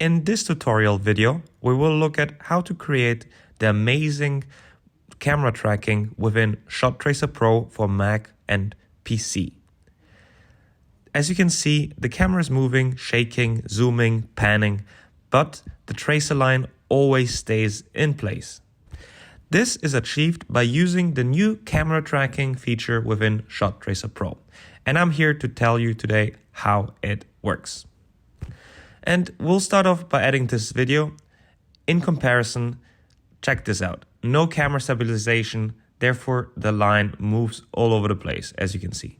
In this tutorial video, we will look at how to create the amazing camera tracking within Shot Tracer Pro for Mac and PC. As you can see, the camera is moving, shaking, zooming, panning, but the tracer line always stays in place. This is achieved by using the new camera tracking feature within Shot Tracer Pro. And I'm here to tell you today how it works. And we'll start off by adding this video. In comparison, check this out. No camera stabilization, therefore the line moves all over the place, as you can see.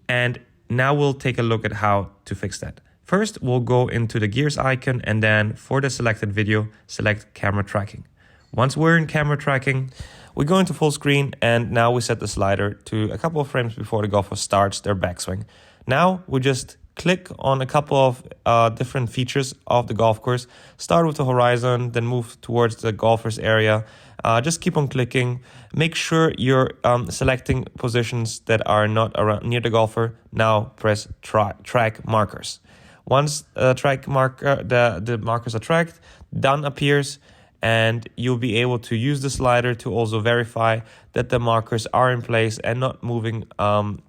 And now we'll take a look at how to fix that. First, we'll go into the gears icon and then for the selected video, select camera tracking. Once we're in camera tracking, we go into full screen and now we set the slider to a couple of frames before the golfer starts their backswing. Now we just click on a couple of different features of the golf course. Start with the horizon, then move towards the golfer's area. Just keep on clicking. Make sure you're selecting positions that are not around near the golfer. Now press track markers. Once the markers are tracked, done appears, and you'll be able to use the slider to also verify that the markers are in place and not moving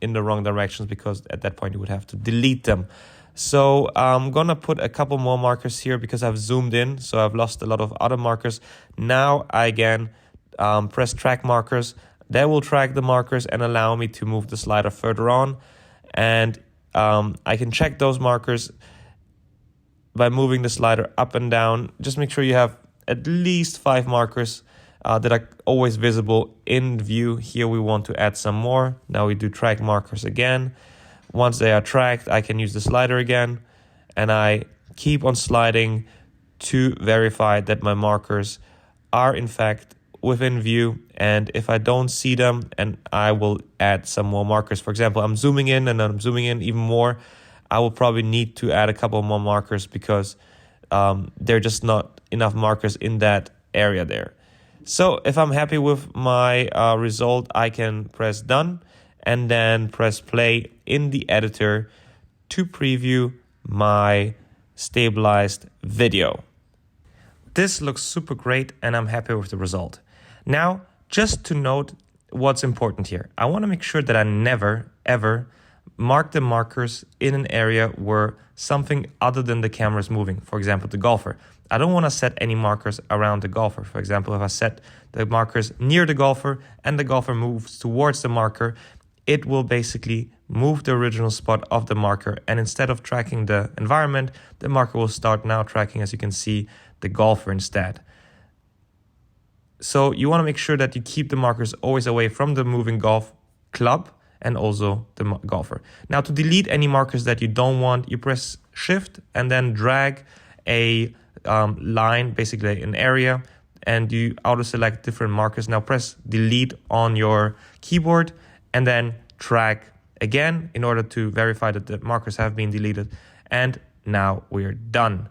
in the wrong directions, because at that point you would have to delete them. So I'm gonna put a couple more markers here because I've zoomed in, so I've lost a lot of other markers. Now I again press track markers. That will track the markers and allow me to move the slider further on. And I can check those markers by moving the slider up and down. Just make sure you have at least 5 markers that are always visible in view. Here we want to add some more. Now we do track markers again. Once they are tracked, I can use the slider again, and I keep on sliding to verify that my markers are in fact within view. And if I don't see them, and I will add some more markers. For example, I'm zooming in and I'm zooming in even more. I will probably need to add a couple more markers because there are just not enough markers in that area there. So if I'm happy with my result, I can press done and then press play in the editor to preview my stabilized video. This looks super great and I'm happy with the result. Now, just to note what's important here. I want to make sure that I never, ever mark the markers in an area where something other than the camera is moving. For example, the golfer. I don't want to set any markers around the golfer. For example, if I set the markers near the golfer and the golfer moves towards the marker, it will basically move the original spot of the marker. And instead of tracking the environment, the marker will start now tracking, as you can see, the golfer instead. So you want to make sure that you keep the markers always away from the moving golf club and also the golfer. Now, to delete any markers that you don't want, you press Shift and then drag a line, basically an area, and you auto-select different markers. Now press Delete on your keyboard and then track again in order to verify that the markers have been deleted. And now we're done.